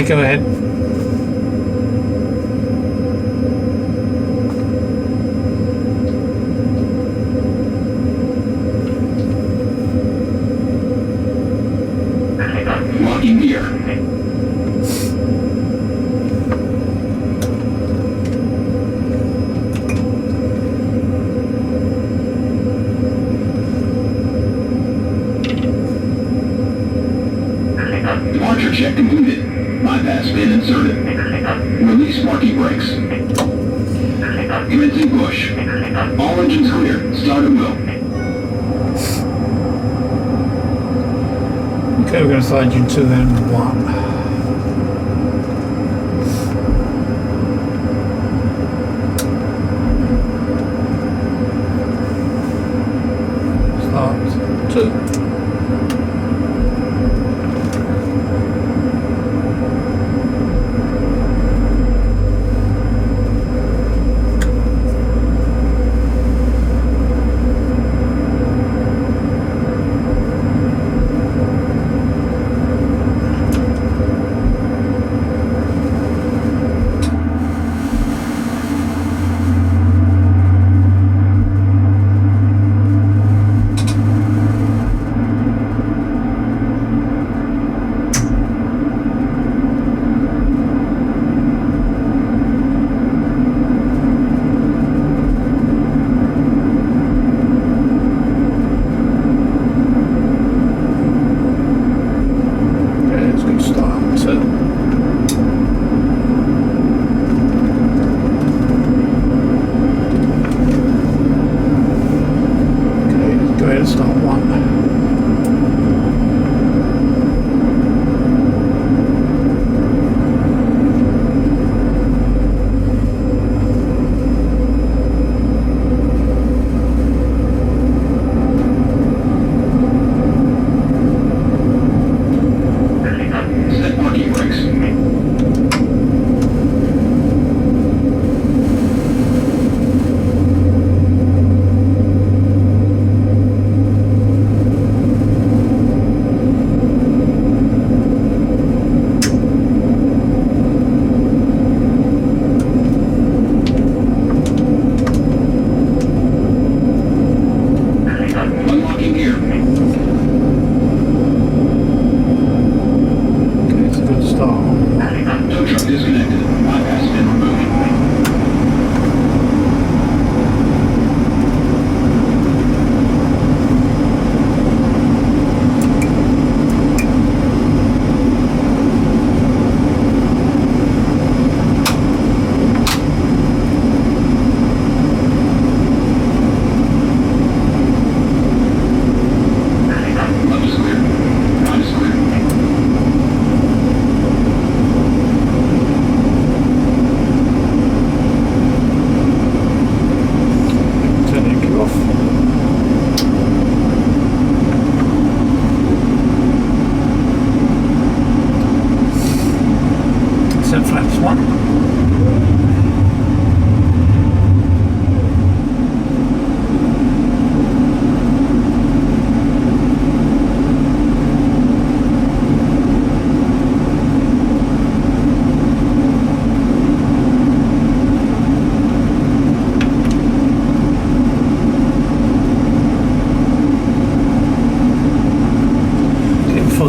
Okay, go ahead. Locking gear. Departure check completed. Bypass pin inserted. Release marking brakes. Commencing push. All engines clear. Start at will. Okay, we're going to slide you to then 1. Start 2.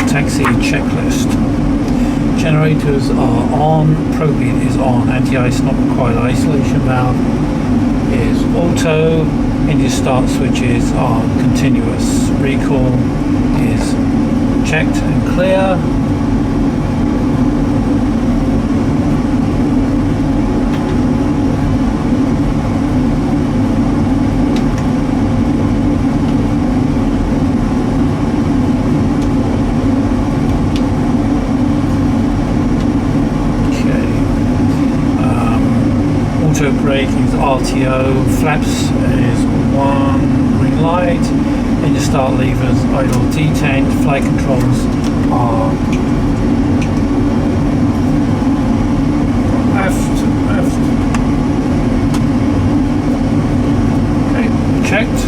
Taxi checklist. Generators are on, propane is on, anti-ice not required, isolation valve is auto, engine start switches are continuous, recall is checked and clear. Brake is RTO, flaps is 1, green light, engine start levers, idle detent, flight controls are left. Okay, checked,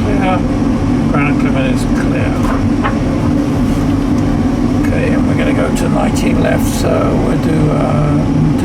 clear, ground equipment is clear. Okay, and we're going to go to 19 left. So we'll do D.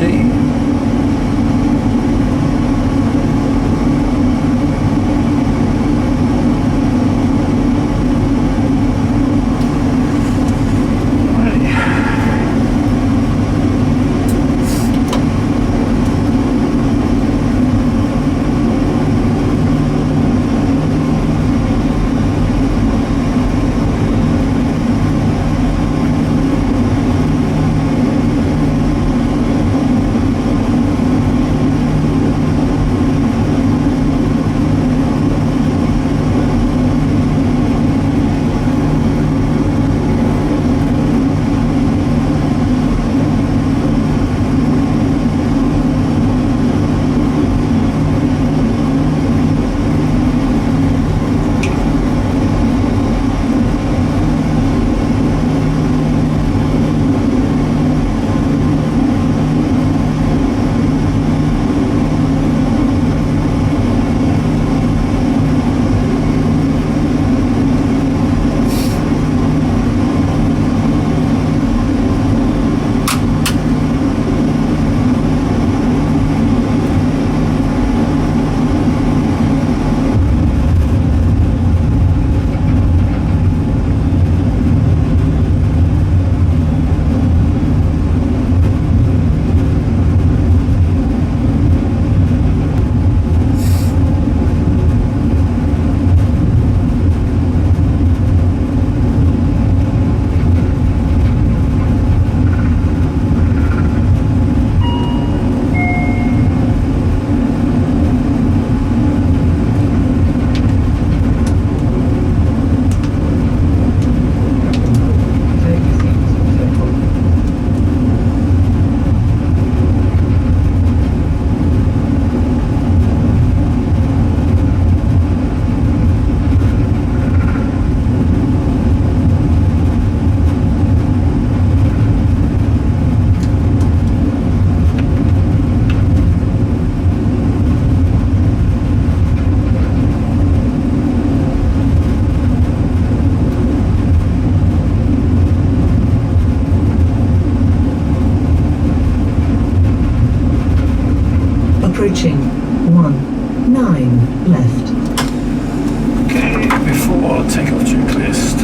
Approaching 19 left. Okay, before takeoff checklist.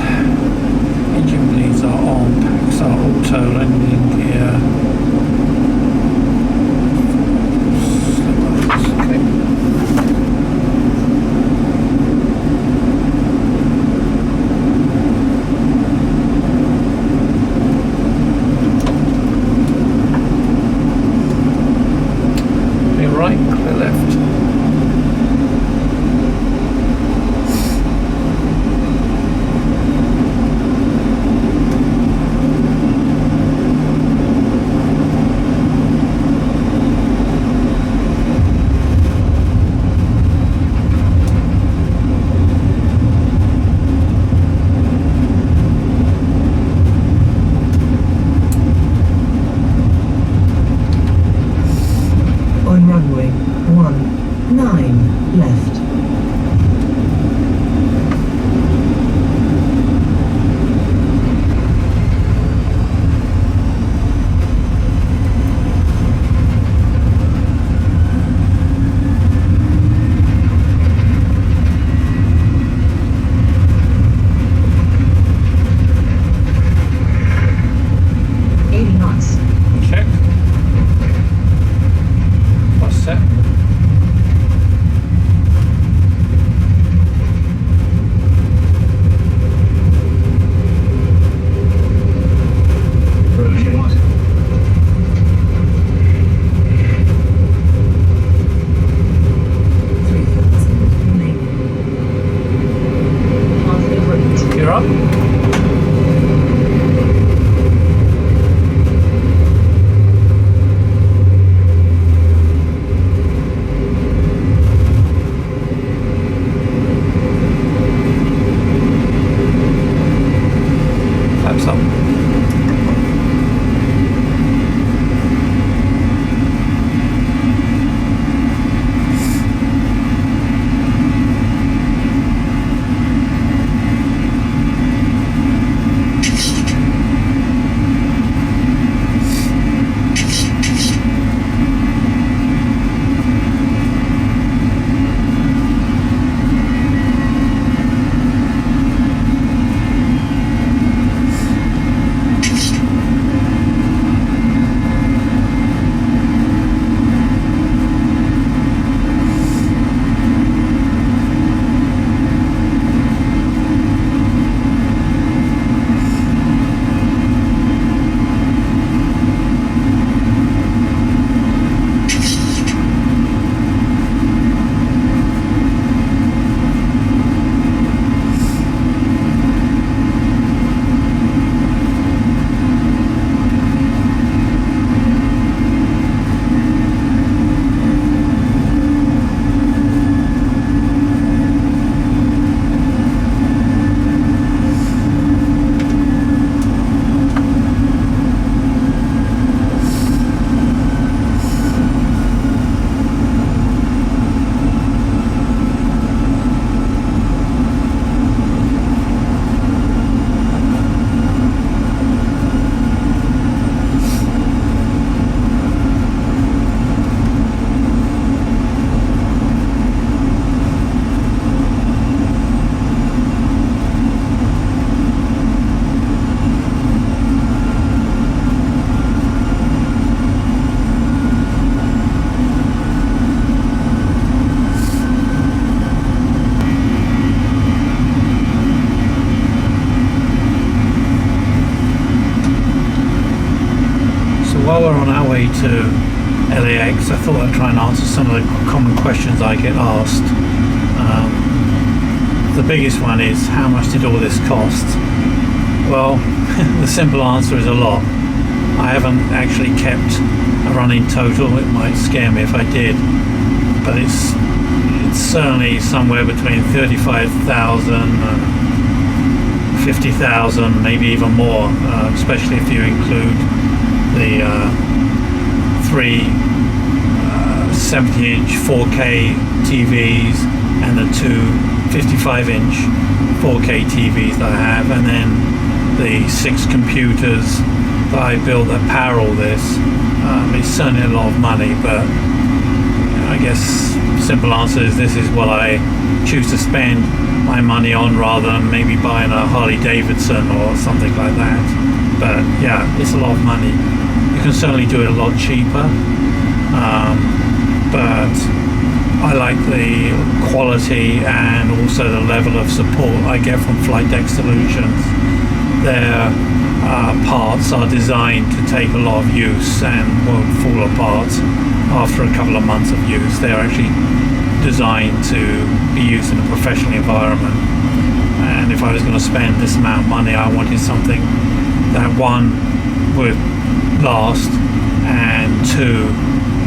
Engine bleeds are on, packs are auto, landing gear. Okay. Right, clear left. On runway 19 left. Check. Plus set. way to LAX, I thought I'd try and answer some of the common questions I get asked. The biggest one is, how much did all this cost? Well, the simple answer is a lot. I haven't actually kept a running total. It might scare me if I did, but it's certainly somewhere between 35,000 and 50,000, maybe even more, especially if you include the three 70-inch 4K TVs and the two 55-inch 4K TVs that I have, and then the 6 computers that I built that power all this. It's certainly a lot of money, but I guess simple answer is this is what I choose to spend my money on, rather than maybe buying a Harley Davidson or something like that. But yeah, it's a lot of money. You can certainly do it a lot cheaper, but I like the quality and also the level of support I get from Flight Deck Solutions. Their parts are designed to take a lot of use and won't fall apart after a couple of months of use. They're actually designed to be used in a professional environment. And if I was going to spend this amount of money, I wanted something that, one, would last, and two,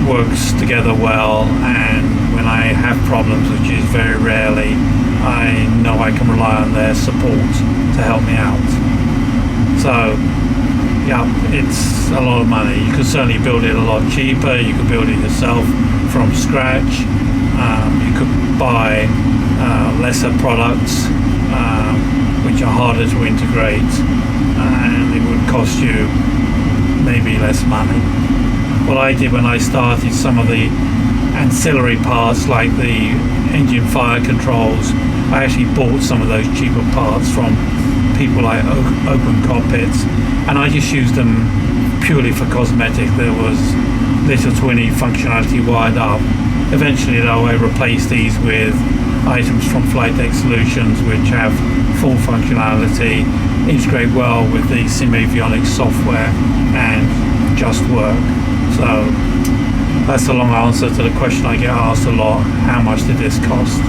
works together well, and when I have problems, which is very rarely, I know I can rely on their support to help me out. So yeah, it's a lot of money. You could certainly build it a lot cheaper. You could build it yourself from scratch. You could buy lesser products which are harder to integrate, and it would cost you maybe less money. What I did when I started, some of the ancillary parts like the engine fire controls, I actually bought some of those cheaper parts from people like Open Cockpits, and I just used them purely for cosmetic. There was little to any functionality wired up. Eventually though, I replaced these with items from Flight Deck Solutions which have full functionality, integrate well with the SimAvionics software, and just work. So that's the long answer to the question I get asked a lot: how much did this cost?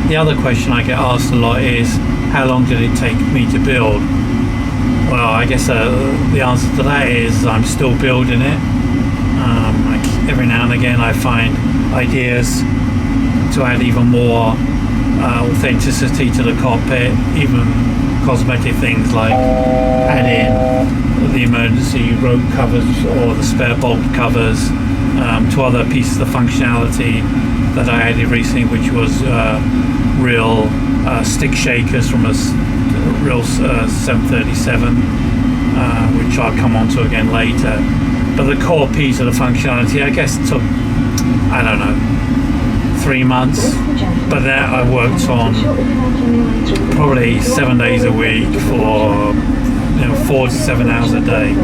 The other question I get asked a lot is, how long did it take me to build? Well, I guess the answer to that is I'm still building it. Every now and again I find ideas to add even more authenticity to the cockpit, even cosmetic things like adding the emergency rope covers or the spare bolt covers to other pieces of functionality that I added recently, which was real stick shakers from a real 737, which I'll come on to again later. But the core piece of the functionality, I guess, took, I don't know, 3 months, but that I worked on probably 7 days a week for 4 to 7 hours a day.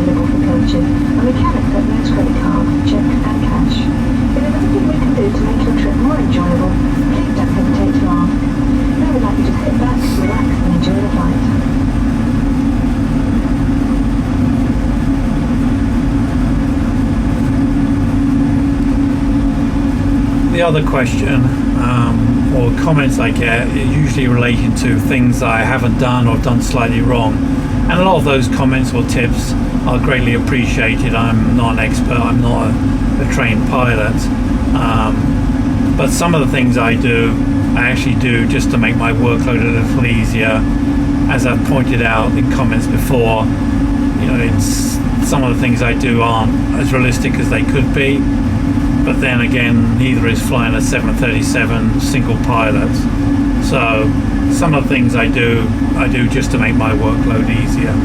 The other question or comments I get is usually relating to things I haven't done or done slightly wrong, and a lot of those comments or tips are greatly appreciated. I'm not an expert, I'm not a trained pilot, but some of the things I do, I actually do just to make my workload a little easier. As I've pointed out in comments before, it's some of the things I do aren't as realistic as they could be. But then again, neither is flying a 737 single pilot. So some of the things I do just to make my workload easier.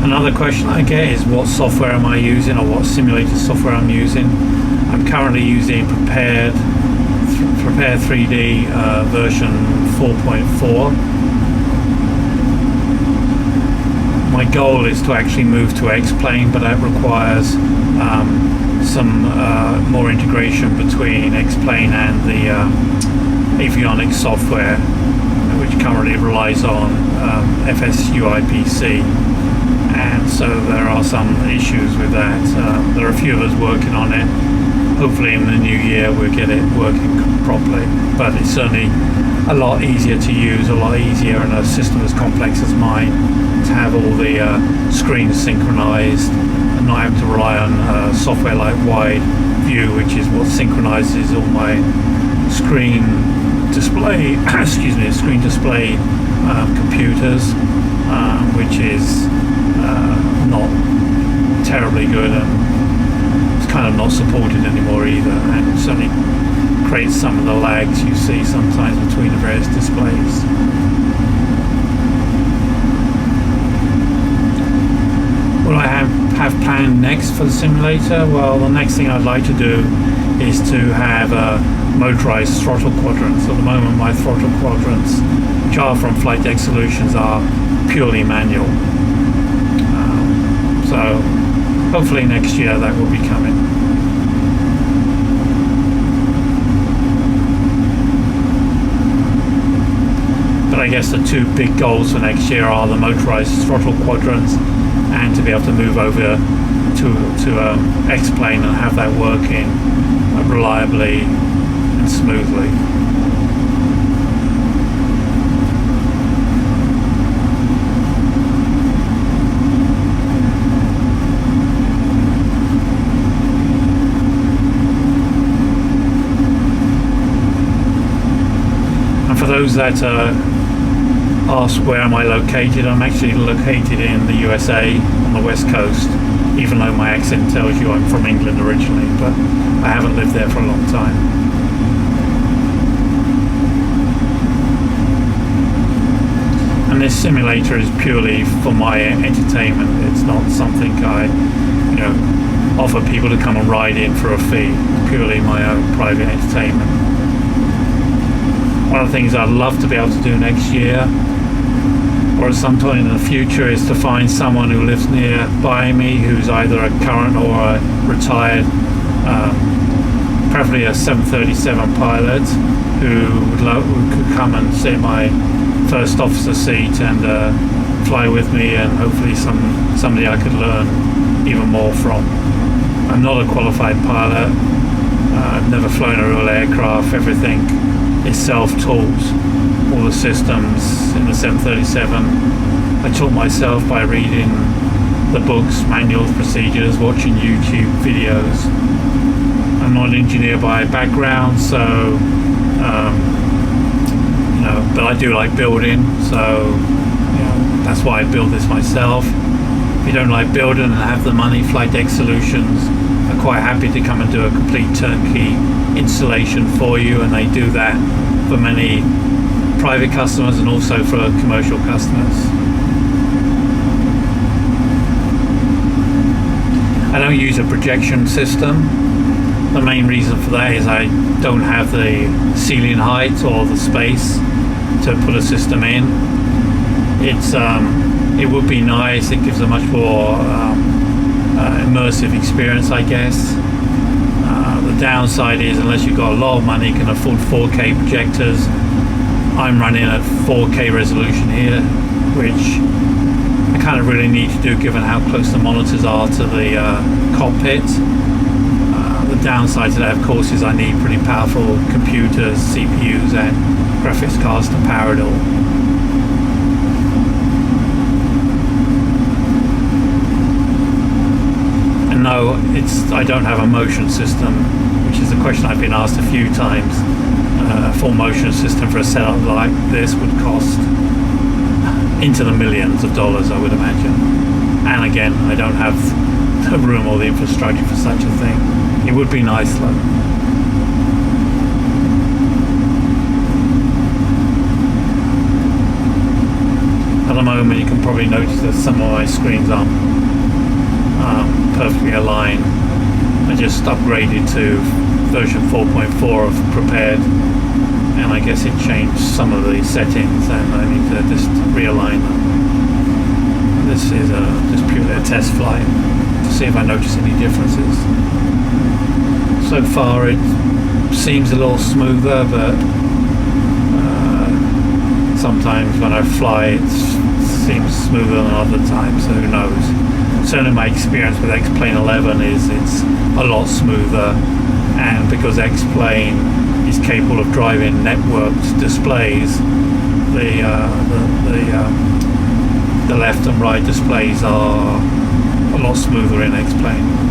Another question I get is, what software am I using, or what simulator software I'm using. I'm currently using Prepare 3D version 4.4. My goal is to actually move to X-Plane, but that requires some more integration between X-Plane and the avionics software, which currently relies on FSUIPC, and so there are some issues with that. There are a few of us working on it. Hopefully in the new year we'll get it working properly, but it's certainly a lot easier to use, a lot easier in a system as complex as mine to have all the screens synchronized and not having to rely on software like Wide View, which is what synchronizes all my screen display screen display computers, which is not terribly good, and it's kind of not supported anymore either, and it certainly creates some of the lags you see sometimes between the various displays. What I have planned next for the simulator, well, the next thing I'd like to do is to have motorized throttle quadrants. At the moment my throttle quadrants, which are from Flight Deck Solutions, are purely manual. So hopefully next year that will be coming. But I guess the two big goals for next year are the motorized throttle quadrants and to be able to move over to X-Plane and have that working reliably and smoothly. And for those that ask where am I located, I'm actually located in the USA on the west coast, even though my accent tells you I'm from England originally, but I haven't lived there for a long time. And this simulator is purely for my entertainment. It's not something I, offer people to come and ride in for a fee. It's purely my own private entertainment. One of the things I'd love to be able to do next year, or at some point in the future, is to find someone who lives nearby me who's either a current or a retired, preferably a 737 pilot, who could come and sit in my first officer seat and fly with me, and hopefully somebody I could learn even more from. I'm not a qualified pilot. I've never flown a real aircraft. Everything is self-taught. All the systems in the 737 I taught myself by reading the books, manuals, procedures, watching YouTube videos. I'm not an engineer by background, so but I do like building, so that's why I build this myself. If you don't like building and have the money, Flight Deck Solutions are quite happy to come and do a complete turnkey installation for you, and they do that for many private customers and also for commercial customers. I don't use a projection system. The main reason for that is I don't have the ceiling height or the space to put a system in. It would be nice. It gives a much more immersive experience, I guess. The downside is, unless you've got a lot of money, you can afford 4K projectors. I'm running at 4K resolution here, which I kind of really need to do given how close the monitors are to the cockpit. The downside to that, of course, is I need pretty powerful computers, CPUs and graphics cards to power it all. And no, I don't have a motion system, which is a question I've been asked a few times. A full motion system for a setup like this would cost into the millions of dollars, I would imagine. And again, I don't have the room or the infrastructure for such a thing. It would be nice though. At the moment, you can probably notice that some of my screens aren't perfectly aligned. I just upgraded to version 4.4 of Prepared, and I guess it changed some of the settings, and I need to just realign them. This is just purely a test flight to see if I notice any differences. so far it seems a little smoother, but sometimes when I fly it seems smoother than other times, so who knows. Certainly my experience with X-Plane 11 is it's a lot smoother, and because X-Plane is capable of driving networked displays, the left and right displays are a lot smoother in X-Plane.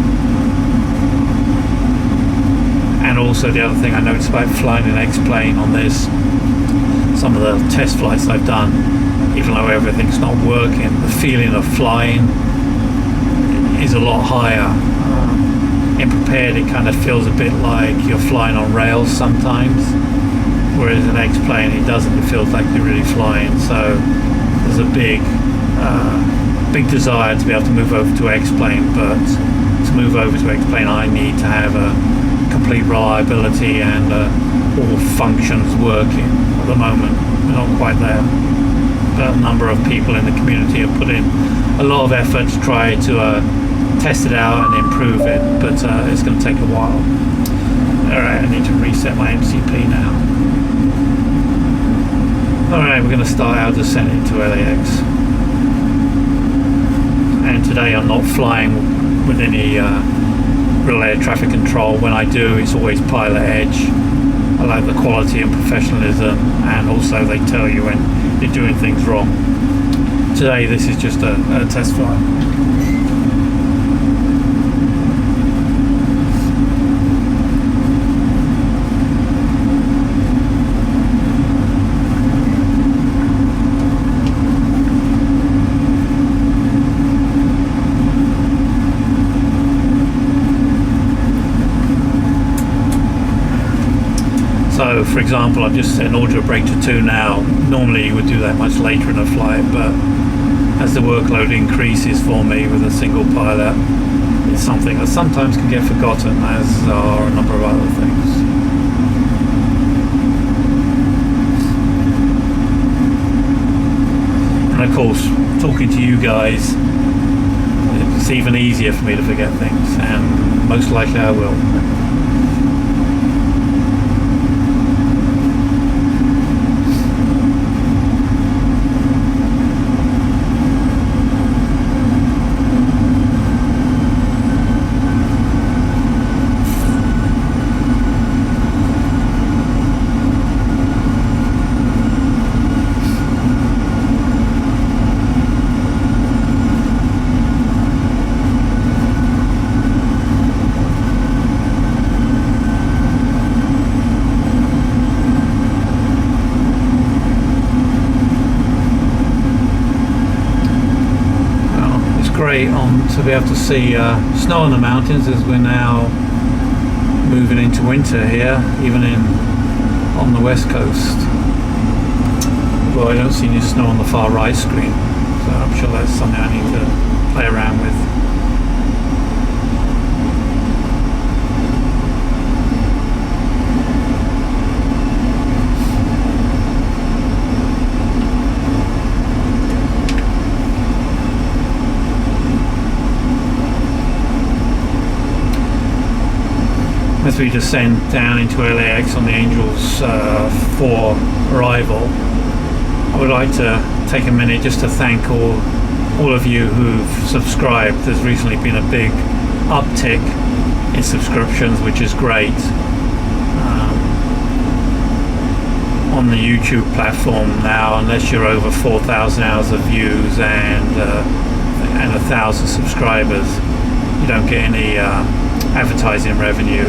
And also the other thing I noticed about flying in X-Plane on this, some of the test flights I've done, even though everything's not working, the feeling of flying is a lot higher. In Prepared it kind of feels a bit like you're flying on rails sometimes, whereas in X-Plane it doesn't, it feels like you're really flying. So there's a big desire to be able to move over to X-Plane, but to move over to X-Plane I need to have a complete reliability and all functions working. At the moment we're not quite there, but a number of people in the community have put in a lot of effort to try to test it out and improve it, but it's going to take a while. Alright, I need to reset my MCP now. Alright, we're going to start our descent into LAX. And today I'm not flying with any real air traffic control. When I do, it's always pilot edge. I like the quality and professionalism, and also they tell you when you're doing things wrong. Today this is just a test flight. So, for example, I've just set an audio brake to 2 now. Normally you would do that much later in a flight, but as the workload increases for me with a single pilot, it's something that sometimes can get forgotten, as are a number of other things. And of course, talking to you guys, it's even easier for me to forget things, and most likely I will. Great to be able to see snow on the mountains as we're now moving into winter here, even on the west coast. Well, I don't see any snow on the far right screen, so I'm sure that's something I need to play around with. As we descend down into LAX on the Angels 4 arrival, I would like to take a minute just to thank all of you who've subscribed. There's recently been a big uptick in subscriptions, which is great. On the YouTube platform now, unless you're over 4,000 hours of views and 1,000 subscribers, you don't get any advertising revenue.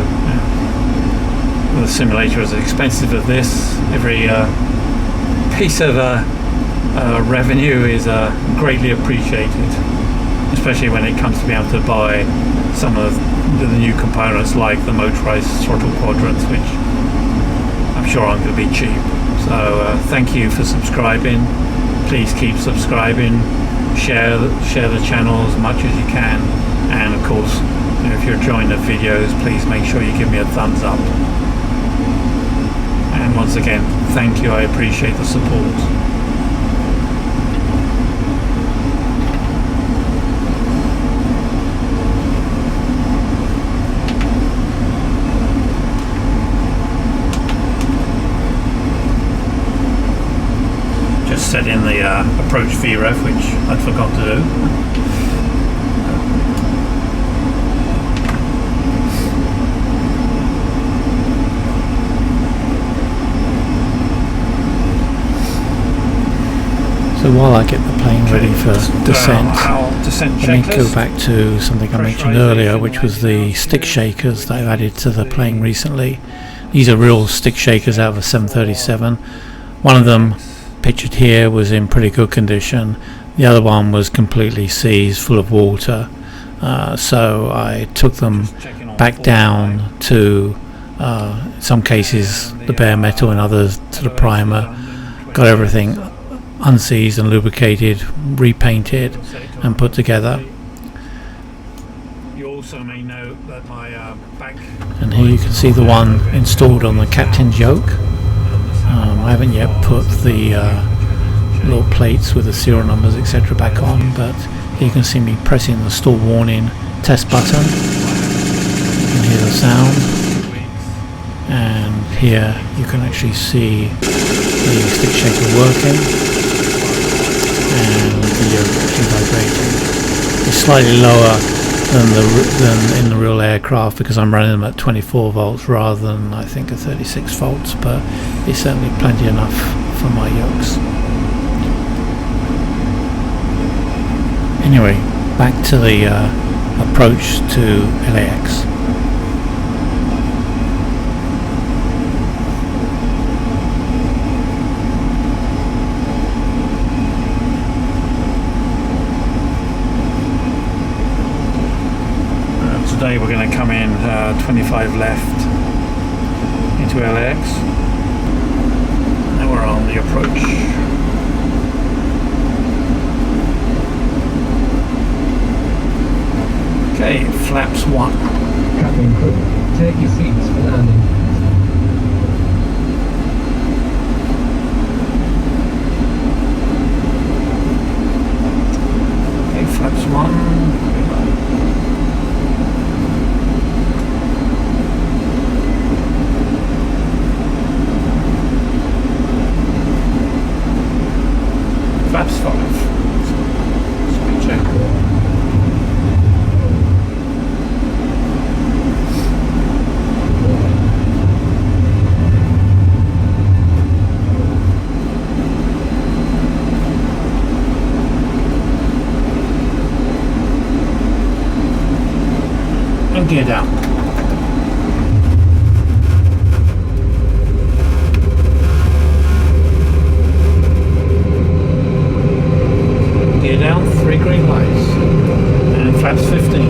With a simulator as expensive as this, every piece of revenue is greatly appreciated, especially when it comes to being able to buy some of the new components like the motorized throttle quadrants, which I'm sure aren't going to be cheap. So thank you for subscribing. Please keep subscribing, share the channel as much as you can, and of course, if you're enjoying the videos, please make sure you give me a thumbs up. And once again, thank you, I appreciate the support. just set in the approach VREF, which I'd forgot to do. So while I get the plane ready for descent, descent let me checklist. go back to something I mentioned earlier, which was the stick shakers that I've added to the plane recently. These are real stick shakers out of a 737. One of them, pictured here, was in pretty good condition. The other one was completely seized, full of water. So I took them back down to, in some cases, the bare metal, and others to the primer. Got everything unseized and lubricated, repainted and put together. You also may know that my back, And here you can see the one installed on the captain's yoke. I haven't yet put the little plates with the serial numbers etc. back on, but here you can see me pressing the stall warning test button. You can hear the sound, and here you can actually see the stick shaker working. And the yoke actually vibrating. It's slightly lower than in the real aircraft because I'm running them at 24 volts rather than I think at 36 volts, but it's certainly plenty enough for my yokes. Anyway, back to the approach to LAX. today we're going to come in 25 left into LAX. Now we're on the approach. Okay, flaps 1. Cabin crew, take your seats for landing. Okay, flaps 1. Flaps 5. Speed check. And gear down. Gear down, 3 green lights. And flaps 15.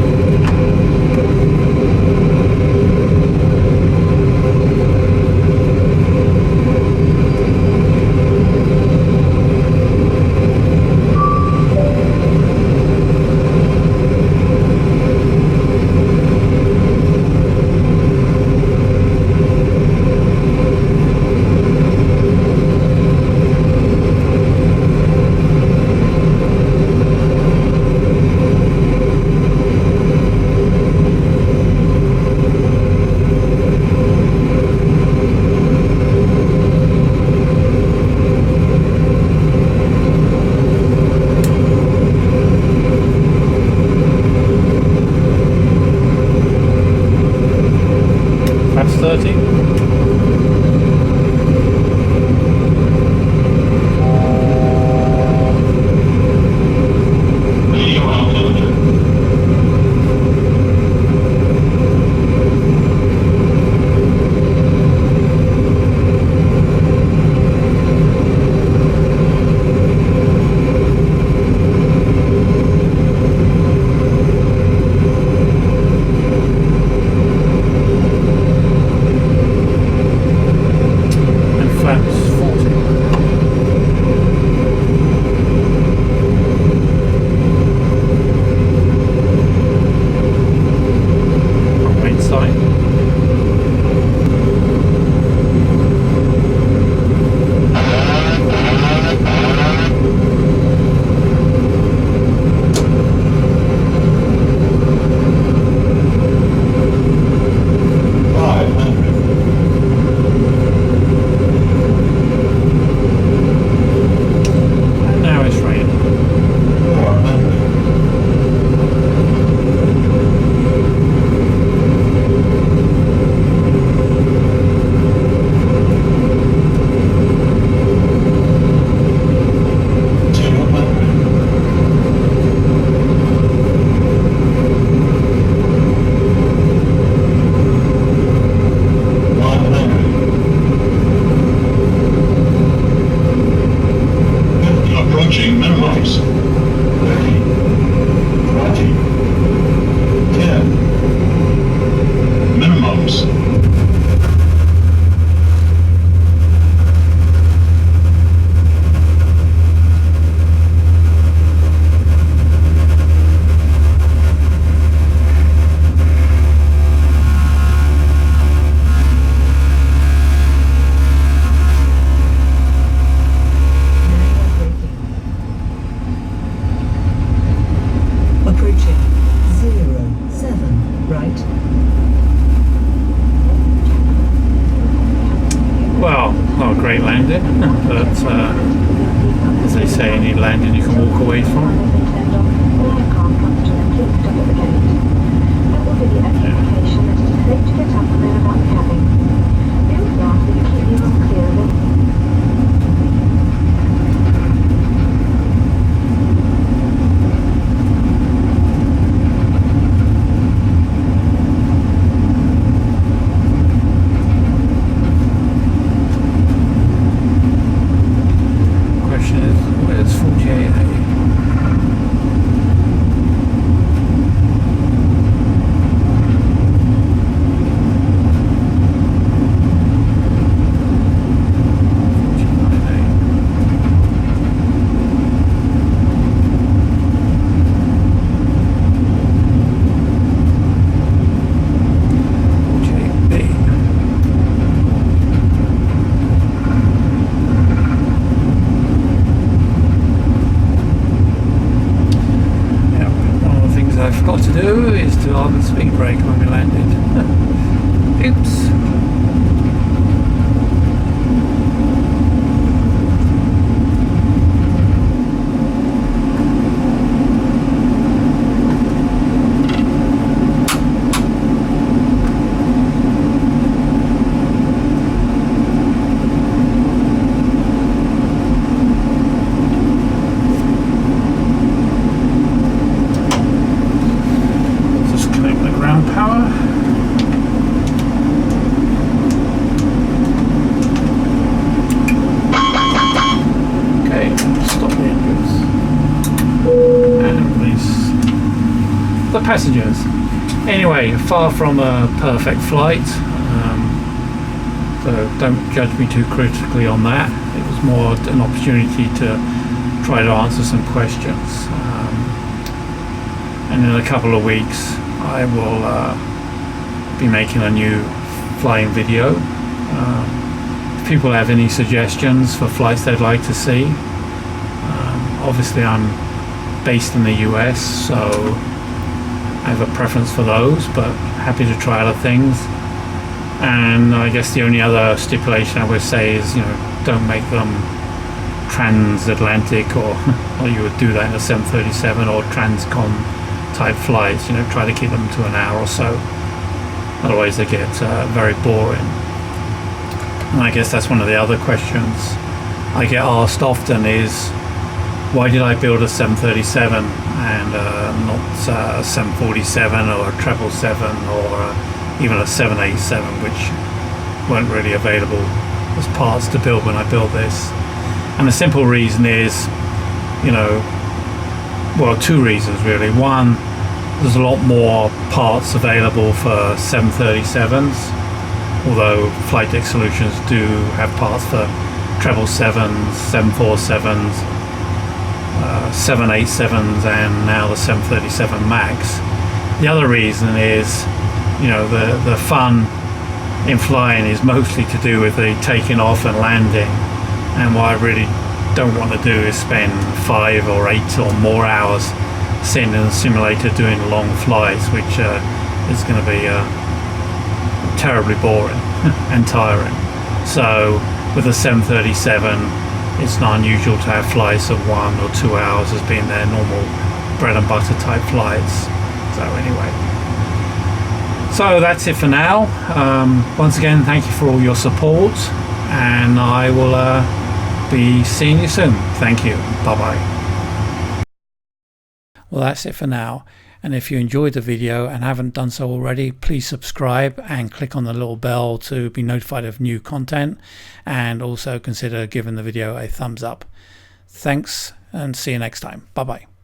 Not a great landing, but as they say, any landing you can walk away from. I forgot to do is to on the speed brake when we landed. Oops. The passengers. Anyway, far from a perfect flight, so don't judge me too critically on that. It was more an opportunity to try to answer some questions, and in a couple of weeks I will be making a new flying video. If people have any suggestions for flights they'd like to see, obviously I'm based in the US, so I have a preference for those, but happy to try other things. And I guess the only other stipulation I would say is, don't make them transatlantic, or you would do that in a 737 or transcon type flights. Try to keep them to an hour or so, otherwise they get very boring. And I guess that's one of the other questions I get asked often is, why did I build a 737 and not a 747 or a 777 or even a 787, which weren't really available as parts to build when I built this? And the simple reason is, well, two reasons really. One, there's a lot more parts available for 737s, although Flight Deck Solutions do have parts for 777s, 747s, 787s, and now the 737 MAX. The other reason is, the fun in flying is mostly to do with the taking off and landing, and what I really don't want to do is spend 5 or 8 or more hours sitting in the simulator doing long flights, which is going to be terribly boring and tiring. So with the 737, it's not unusual to have flights of 1 or 2 hours as being their normal bread and butter type flights. So anyway, so that's it for now. Once again, thank you for all your support, and I will be seeing you soon. Thank you. Bye bye. Well, that's it for now. And if you enjoyed the video and haven't done so already, please subscribe and click on the little bell to be notified of new content, and also consider giving the video a thumbs up. Thanks, and see you next time. Bye bye.